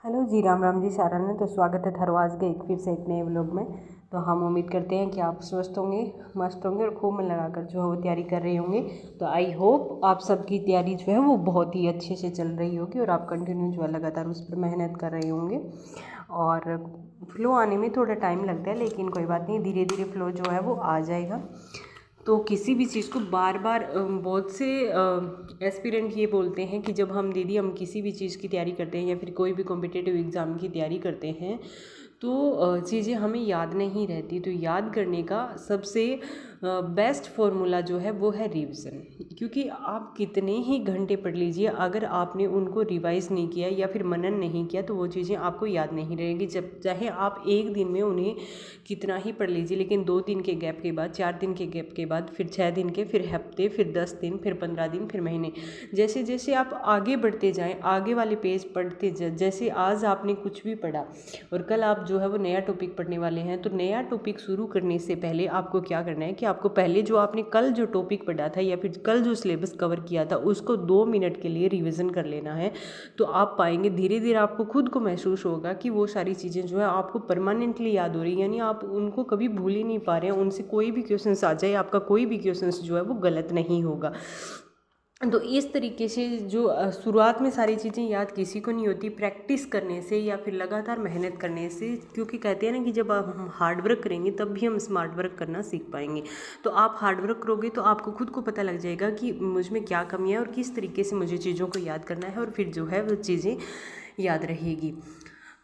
Hello जी, राम राम जी, सारण है। तो स्वागत है थरवास के एक फिर से एक नए व्लॉग में। तो हम उम्मीद करते हैं कि आप स्वस्थ होंगे, मस्त होंगे और खूब मन लगाकर जो है वो तैयारी कर रहे होंगे। तो आई होप आप सबकी तैयारी जो है वो बहुत ही अच्छे से चल रही होगी और आप कंटिन्यू जो है लगातार उस पर मेहनत कर रहे होंगे। और फ्लो आने में थोड़ा टाइम लगता है, लेकिन कोई बात नहीं, धीरे धीरे फ्लो जो है वो आ जाएगा। तो किसी भी चीज़ को बार बार बहुत से एस्पिरेंट ये बोलते हैं कि जब हम किसी भी चीज़ की तैयारी करते हैं या फिर कोई भी कॉम्पिटिटिव एग्ज़ाम की तैयारी करते हैं तो चीज़ें हमें याद नहीं रहती। तो याद करने का सबसे बेस्ट फॉर्मूला जो है वो है रिवीजन। क्योंकि आप कितने ही घंटे पढ़ लीजिए, अगर आपने उनको रिवाइज नहीं किया या फिर मनन नहीं किया तो वो चीज़ें आपको याद नहीं रहेगी। जब चाहे आप एक दिन में उन्हें कितना ही पढ़ लीजिए, लेकिन 2 दिन के गैप के बाद, 4 दिन के गैप के बाद, फिर 6 दिन के, फिर हफ्ते, फिर 10 दिन, फिर 15 दिन, फिर महीने, जैसे जैसे आप आगे बढ़ते जाएं, आगे वाले पेज पढ़ते जैसे आज आपने कुछ भी पढ़ा और कल आप जो है वो नया टॉपिक पढ़ने वाले हैं, तो नया टॉपिक शुरू करने से पहले आपको क्या करना है कि आपको पहले जो आपने कल जो टॉपिक पढ़ा था या फिर कल जो सिलेबस कवर किया था उसको 2 मिनट के लिए रिवीजन कर लेना है। तो आप पाएंगे धीरे धीरे आपको खुद को महसूस होगा कि वो सारी चीज़ें जो है आपको परमानेंटली याद हो रही है, यानी आप उनको कभी भूल ही नहीं पा रहे हैं। उनसे कोई भी क्वेश्चंस आ जाए, आपका कोई भी क्वेश्चंस जो है वो गलत नहीं होगा। तो इस तरीके से जो शुरुआत में सारी चीज़ें याद किसी को नहीं होती, प्रैक्टिस करने से या फिर लगातार मेहनत करने से। क्योंकि कहते हैं ना कि जब हम हार्ड वर्क करेंगे तब भी हम स्मार्ट वर्क करना सीख पाएंगे। तो आप हार्ड वर्क करोगे तो आपको खुद को पता लग जाएगा कि मुझ में क्या कमी है और किस तरीके से मुझे चीज़ों को याद करना है, और फिर जो है वो चीज़ें याद रहेगी।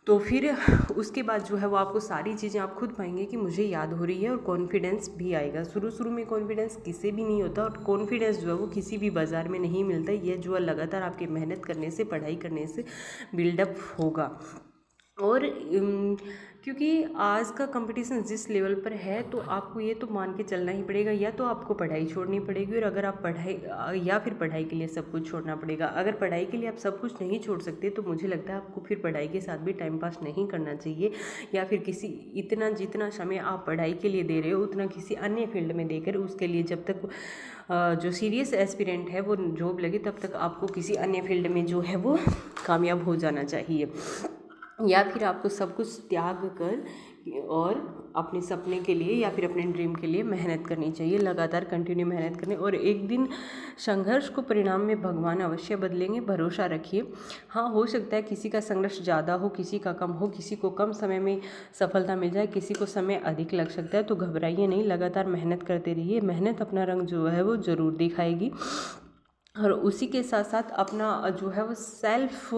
तो फिर उसके बाद जो है वो आपको सारी चीज़ें आप खुद पाएंगे कि मुझे याद हो रही है, और कॉन्फिडेंस भी आएगा। शुरू शुरू में कॉन्फिडेंस किसी भी नहीं होता, और कॉन्फिडेंस जो है वो किसी भी बाज़ार में नहीं मिलता। ये जो है लगातार आपके मेहनत करने से, पढ़ाई करने से बिल्डअप होगा। और क्योंकि आज का कंपटीशन जिस लेवल पर है तो आपको ये तो मान के चलना ही पड़ेगा, या तो आपको पढ़ाई छोड़नी पड़ेगी, और अगर आप पढ़ाई या फिर पढ़ाई के लिए सब कुछ छोड़ना पड़ेगा। अगर पढ़ाई के लिए आप सब कुछ नहीं छोड़ सकते तो मुझे लगता है आपको फिर पढ़ाई के साथ भी टाइम पास नहीं करना चाहिए, या फिर किसी जितना समय आप पढ़ाई के लिए दे रहे हो उतना किसी अन्य फील्ड में देकर उसके लिए, जब तक जो सीरियस एस्पिरेंट है वो जॉब लगे तब तक आपको किसी अन्य फील्ड में जो है वो कामयाब हो जाना चाहिए। या फिर आपको सब कुछ त्याग कर और अपने सपने के लिए या फिर अपने ड्रीम के लिए मेहनत करनी चाहिए, लगातार कंटिन्यू मेहनत करनी। और एक दिन संघर्ष को परिणाम में भगवान अवश्य बदलेंगे, भरोसा रखिए। हाँ, हो सकता है किसी का संघर्ष ज़्यादा हो, किसी का कम हो, किसी को कम समय में सफलता मिल जाए, किसी को समय अधिक लग सकता है। तो घबराइए नहीं, लगातार मेहनत करते रहिए। मेहनत अपना रंग जो है वो ज़रूर दिखाएगी। और उसी के साथ साथ अपना जो है वो सेल्फ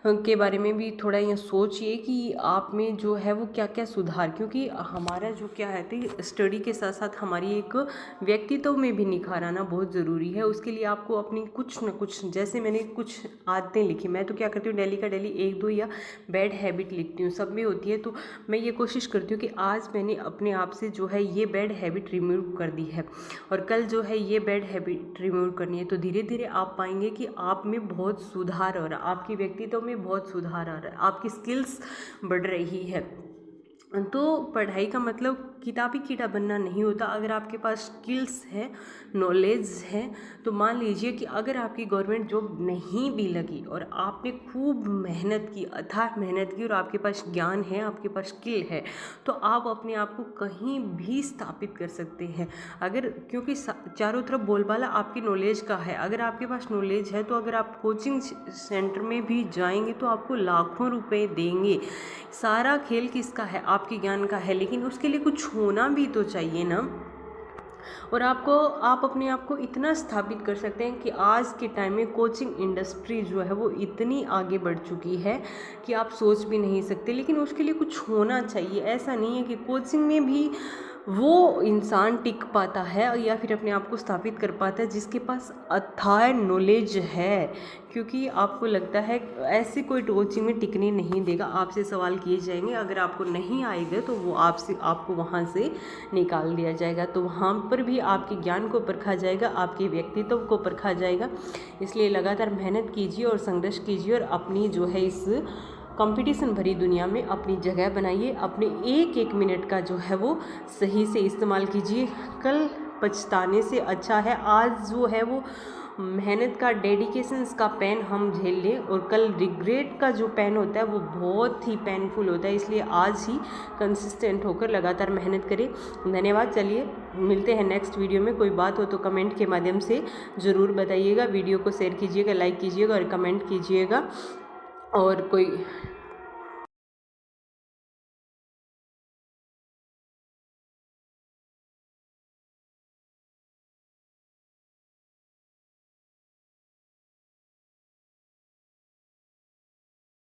के बारे में भी थोड़ा ये सोचिए कि आप में जो है वो क्या क्या सुधार, क्योंकि हमारा जो क्या है कि स्टडी के साथ साथ हमारी एक व्यक्तित्व में भी निखार आना बहुत ज़रूरी है। उसके लिए आपको अपनी कुछ न कुछ, जैसे मैंने कुछ आदतें लिखी, मैं तो क्या करती हूँ डेली का डेली 1-2 या बैड हैबिट लिखती हूँ, सब में होती है। तो मैं ये कोशिश करती हूँ कि आज मैंने अपने आप से जो है ये बैड हैबिट रिमूव कर दी है और कल जो है ये बैड हैबिट रिमूव करनी है। तो धीरे धीरे आप पाएंगे कि आप में बहुत सुधार हो रहा है, आपके व्यक्तित्व में बहुत सुधार आ रहा है, आपकी स्किल्स बढ़ रही है। तो पढ़ाई का मतलब किताबी कीड़ा बनना नहीं होता। अगर आपके पास स्किल्स है, नॉलेज है, तो मान लीजिए कि अगर आपकी गवर्नमेंट जॉब नहीं भी लगी और आपने खूब मेहनत की, अथाह मेहनत की, और आपके पास ज्ञान है, आपके पास स्किल है, तो आप अपने आप को कहीं भी स्थापित कर सकते हैं। अगर क्योंकि चारों तरफ बोलबाला आपकी नॉलेज का है। अगर आपके पास नॉलेज है तो अगर आप कोचिंग सेंटर में भी जाएंगे तो आपको लाखों रुपए देंगे। सारा खेल किसका है? आपके ज्ञान का है, लेकिन उसके लिए कुछ होना भी तो चाहिए ना। और आप अपने आप को इतना स्थापित कर सकते हैं कि आज के टाइम में कोचिंग इंडस्ट्री जो है वो इतनी आगे बढ़ चुकी है कि आप सोच भी नहीं सकते। लेकिन उसके लिए कुछ होना चाहिए। ऐसा नहीं है कि कोचिंग में भी वो इंसान टिक पाता है या फिर अपने आप को स्थापित कर पाता है जिसके पास अथाह नॉलेज है। क्योंकि आपको लगता है ऐसे कोई कोचिंग में टिकने नहीं देगा, आपसे सवाल किए जाएंगे, अगर आपको नहीं आएगा तो वो आपको वहाँ से निकाल दिया जाएगा। तो वहाँ पर भी आपके ज्ञान को परखा जाएगा, आपके व्यक्तित्व को परखा जाएगा। इसलिए लगातार मेहनत कीजिए और संघर्ष कीजिए और अपनी जो है इस कंपटीशन भरी दुनिया में अपनी जगह बनाइए। अपने एक एक मिनट का जो है वो सही से इस्तेमाल कीजिए। कल पछताने से अच्छा है आज जो है वो मेहनत का, डेडिकेशन का पेन हम झेल लें, और कल रिग्रेट का जो पेन होता है वो बहुत ही पेनफुल होता है। इसलिए आज ही कंसिस्टेंट होकर लगातार मेहनत करें। धन्यवाद। चलिए मिलते हैं नेक्स्ट वीडियो में। कोई बात हो तो कमेंट के माध्यम से ज़रूर बताइएगा। वीडियो को शेयर कीजिएगा, लाइक कीजिएगा और कमेंट कीजिएगा। और कोई